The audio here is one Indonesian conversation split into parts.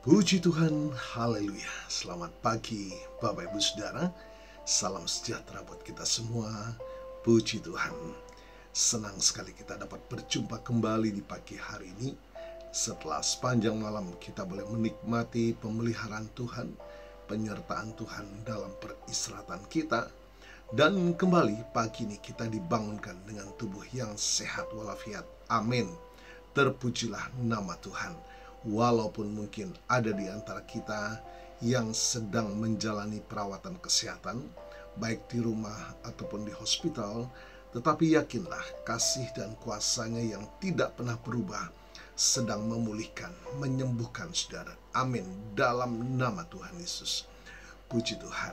Puji Tuhan, haleluya. Selamat pagi Bapak Ibu Saudara. Salam sejahtera buat kita semua. Puji Tuhan. Senang sekali kita dapat berjumpa kembali di pagi hari ini. Setelah sepanjang malam kita boleh menikmati pemeliharaan Tuhan, penyertaan Tuhan dalam peristirahatan kita. Dan kembali pagi ini kita dibangunkan dengan tubuh yang sehat walafiat. Amin. Terpujilah nama Tuhan. Walaupun mungkin ada di antara kita yang sedang menjalani perawatan kesehatan, baik di rumah ataupun di hospital, tetapi yakinlah kasih dan kuasanya yang tidak pernah berubah sedang memulihkan, menyembuhkan saudara. Amin. Dalam nama Tuhan Yesus. Puji Tuhan.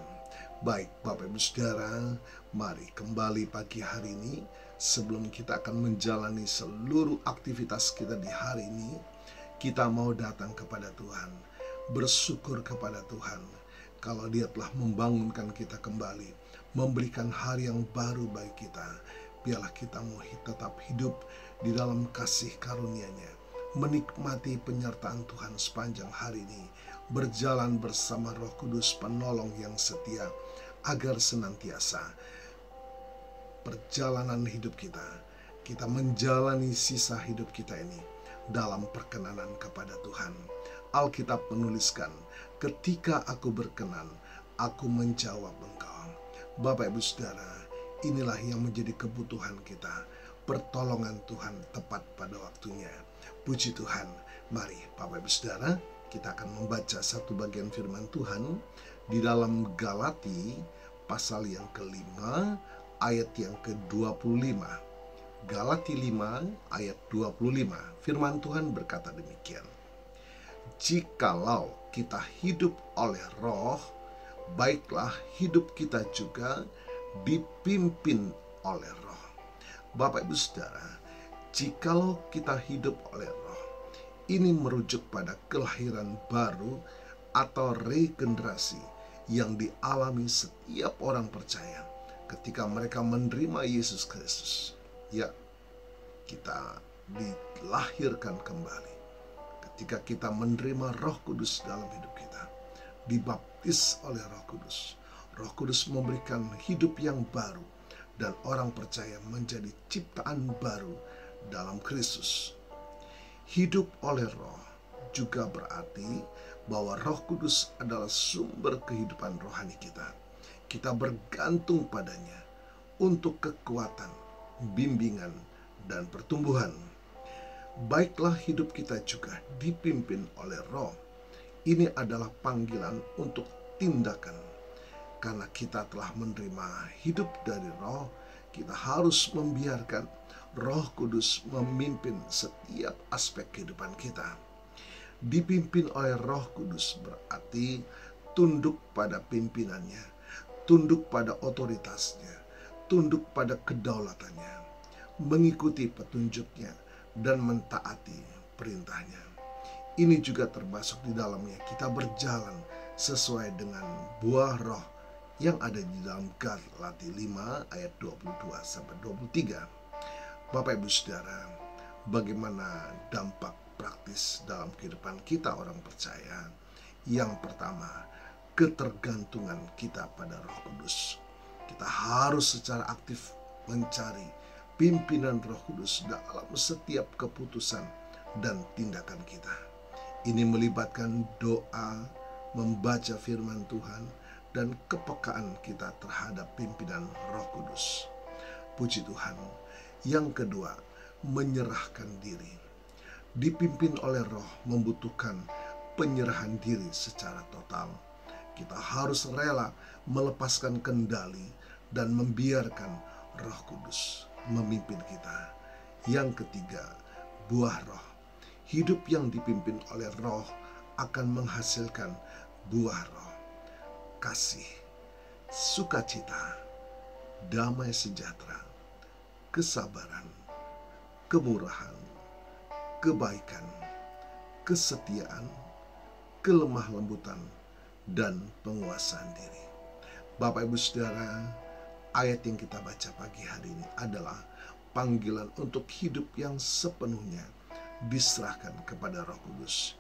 Baik Bapak Ibu Saudara, mari kembali pagi hari ini. Sebelum kita akan menjalani seluruh aktivitas kita di hari ini, kita mau datang kepada Tuhan, bersyukur kepada Tuhan kalau Dia telah membangunkan kita kembali, memberikan hari yang baru bagi kita. Biarlah kita mau tetap hidup di dalam kasih karunia-Nya, menikmati penyertaan Tuhan sepanjang hari ini, berjalan bersama Roh Kudus penolong yang setia, agar senantiasa perjalanan hidup kita menjalani sisa hidup kita ini dalam perkenanan kepada Tuhan. Alkitab menuliskan, ketika aku berkenan, aku menjawab engkau. Bapak Ibu Saudara, inilah yang menjadi kebutuhan kita, pertolongan Tuhan tepat pada waktunya. Puji Tuhan. Mari Bapak Ibu Saudara, kita akan membaca satu bagian firman Tuhan di dalam Galati pasal yang ke-5 ayat yang ke-25. Galati 5 ayat 25. Firman Tuhan berkata demikian. Jikalau kita hidup oleh Roh, baiklah hidup kita juga dipimpin oleh Roh. Bapak Ibu Saudara, jikalau kita hidup oleh Roh, ini merujuk pada kelahiran baru atau regenerasi yang dialami setiap orang percaya ketika mereka menerima Yesus Kristus. Ya, kita dilahirkan kembali ketika kita menerima Roh Kudus dalam hidup kita, dibaptis oleh Roh Kudus. Roh Kudus memberikan hidup yang baru dan orang percaya menjadi ciptaan baru dalam Kristus. Hidup oleh Roh juga berarti bahwa Roh Kudus adalah sumber kehidupan rohani kita. Kita bergantung padanya untuk kekuatan, bimbingan, dan pertumbuhan. Baiklah hidup kita juga dipimpin oleh Roh. Ini adalah panggilan untuk tindakan. Karena kita telah menerima hidup dari Roh, kita harus membiarkan Roh Kudus memimpin setiap aspek kehidupan kita. Dipimpin oleh Roh Kudus berarti tunduk pada pimpinannya, tunduk pada otoritasnya, tunduk pada kedaulatannya, mengikuti petunjuknya, dan mentaati perintahnya. Ini juga termasuk di dalamnya kita berjalan sesuai dengan buah roh yang ada di dalam Galati 5 ayat 22-23. Bapak Ibu Saudara, bagaimana dampak praktis dalam kehidupan kita orang percaya? Yang pertama, ketergantungan kita pada Roh Kudus. Kita harus secara aktif mencari pimpinan Roh Kudus dalam setiap keputusan dan tindakan kita. Ini melibatkan doa, membaca firman Tuhan, dan kepekaan kita terhadap pimpinan Roh Kudus. Puji Tuhan. Yang kedua, menyerahkan diri. Dipimpin oleh Roh membutuhkan penyerahan diri secara total. Kita harus rela melepaskan kendali dan membiarkan Roh Kudus memimpin kita. Yang ketiga, buah roh. Hidup yang dipimpin oleh Roh akan menghasilkan buah roh. Kasih, sukacita, damai sejahtera, kesabaran, kemurahan, kebaikan, kesetiaan, kelemah lembutan, dan penguasaan diri. Bapak Ibu Saudara, ayat yang kita baca pagi hari ini adalah panggilan untuk hidup yang sepenuhnya diserahkan kepada Roh Kudus.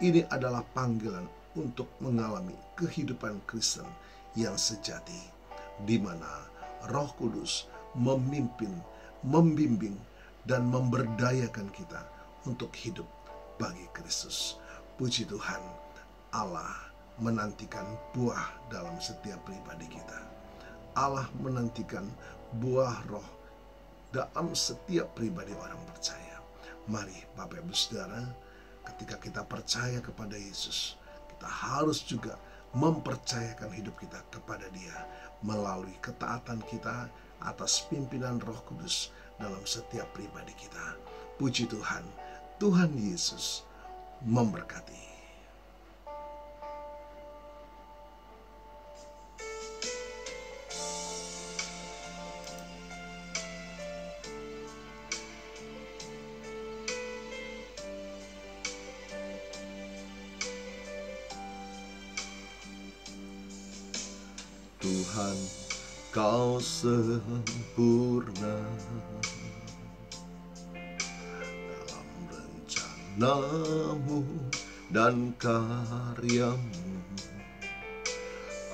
Ini adalah panggilan untuk mengalami kehidupan Kristen yang sejati, di mana Roh Kudus memimpin, membimbing, dan memberdayakan kita untuk hidup bagi Kristus. Puji Tuhan, Allah menantikan buah dalam setiap pribadi kita. Allah menantikan buah roh dalam setiap pribadi orang percaya. Mari Bapak Ibu Saudara, ketika kita percaya kepada Yesus, kita harus juga mempercayakan hidup kita kepada Dia melalui ketaatan kita atas pimpinan Roh Kudus dalam setiap pribadi kita. Puji Tuhan, Tuhan Yesus memberkati. Tuhan, Kau sempurna dalam rencana-Mu dan karya-Mu.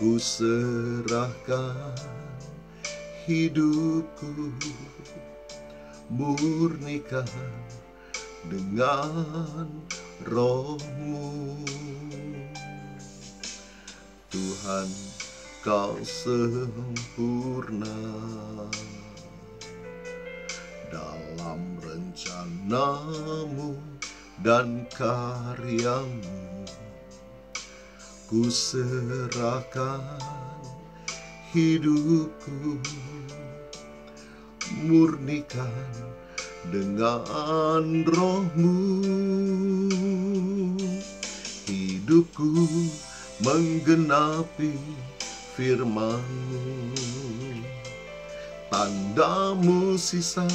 Ku serahkan hidupku, murnikan dengan Roh-Mu. Tuhan, Kau sempurna dalam rencana-Mu dan karya-Mu. Ku serahkan hidupku, murnikan dengan Roh-Mu. Hidupku menggenapi firman-Mu, tanda-Mu sisa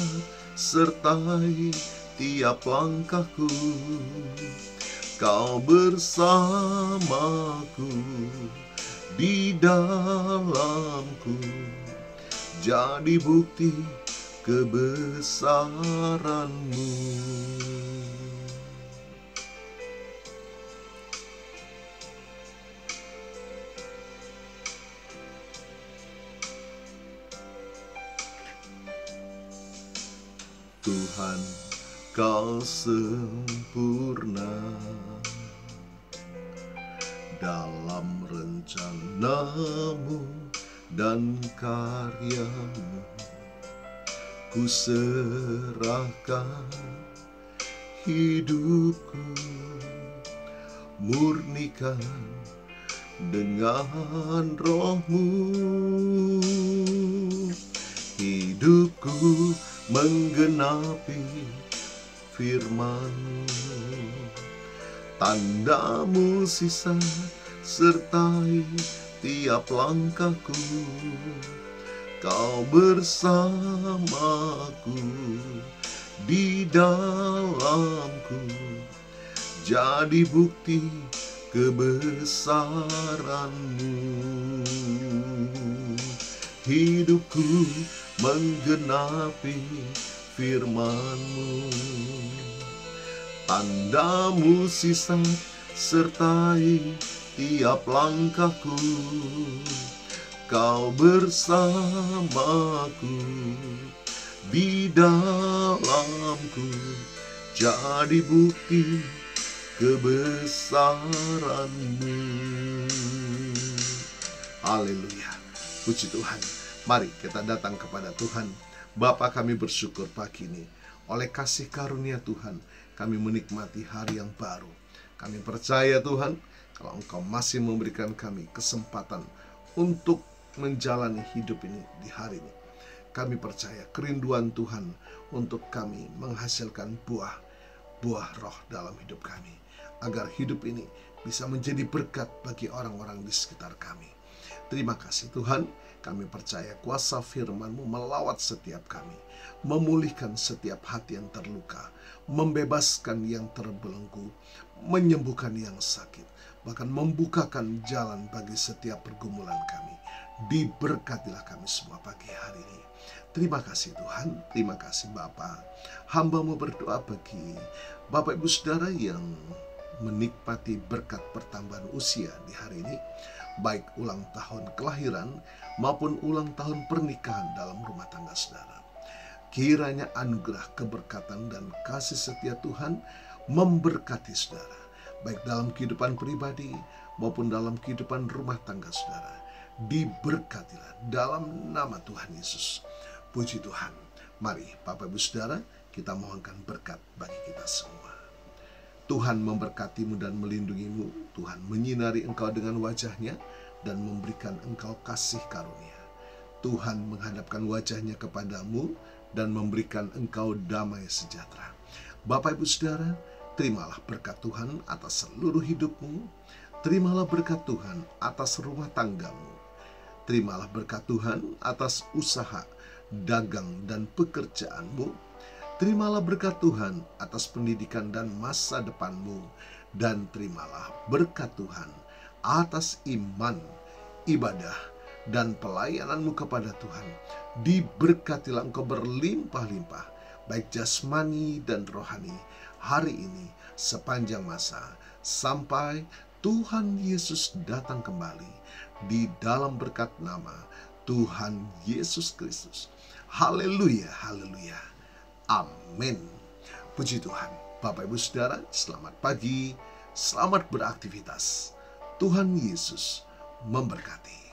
sertai tiap langkahku. Kau bersamaku, di dalamku, jadi bukti kebesaran-Mu. Tuhan, Kau sempurna dalam rencana-Mu dan karya-Mu. Ku serahkan hidupku, murnikan dengan Roh-Mu. Hidupku menggenapi firman-Mu, tanda-Mu sisa sertai tiap langkahku. Kau bersamaku, di dalamku, jadi bukti kebesaran-Mu. Hidupku menggenapi firman-Mu, tanda-Mu sisa sertai tiap langkahku. Kau bersamaku, di dalamku, jadi bukti kebesaran-Mu. Haleluya, puji Tuhan. Mari kita datang kepada Tuhan. Bapa, kami bersyukur pagi ini. Oleh kasih karunia Tuhan, kami menikmati hari yang baru. Kami percaya Tuhan, kalau Engkau masih memberikan kami kesempatan untuk menjalani hidup ini di hari ini. Kami percaya kerinduan Tuhan untuk kami menghasilkan buah roh dalam hidup kami, agar hidup ini bisa menjadi berkat bagi orang-orang di sekitar kami. Terima kasih Tuhan, kami percaya kuasa firman-Mu melawat setiap kami, memulihkan setiap hati yang terluka, membebaskan yang terbelenggu, menyembuhkan yang sakit, bahkan membukakan jalan bagi setiap pergumulan kami. Diberkatilah kami semua pagi hari ini. Terima kasih Tuhan, terima kasih Bapa. Hamba-Mu berdoa bagi Bapak Ibu Saudara yang menikmati berkat pertambahan usia di hari ini, baik ulang tahun kelahiran maupun ulang tahun pernikahan dalam rumah tangga saudara. Kiranya anugerah, keberkatan, dan kasih setia Tuhan memberkati saudara, baik dalam kehidupan pribadi maupun dalam kehidupan rumah tangga saudara. Diberkatilah dalam nama Tuhan Yesus. Puji Tuhan. Mari Bapak Ibu Saudara, kita mohonkan berkat bagi kita semua. Tuhan memberkatimu dan melindungimu. Tuhan menyinari engkau dengan wajah-Nya dan memberikan engkau kasih karunia. Tuhan menghadapkan wajah-Nya kepadamu dan memberikan engkau damai sejahtera. Bapak Ibu Saudara, terimalah berkat Tuhan atas seluruh hidupmu. Terimalah berkat Tuhan atas rumah tanggamu. Terimalah berkat Tuhan atas usaha, dagang, dan pekerjaanmu. Terimalah berkat Tuhan atas pendidikan dan masa depanmu. Dan terimalah berkat Tuhan atas iman, ibadah, dan pelayananmu kepada Tuhan. Diberkatilah engkau berlimpah-limpah, baik jasmani dan rohani, hari ini sepanjang masa, sampai Tuhan Yesus datang kembali, di dalam berkat nama Tuhan Yesus Kristus. Haleluya, haleluya. Amin. Puji Tuhan. Bapak Ibu Saudara, selamat pagi, selamat beraktivitas. Tuhan Yesus memberkati.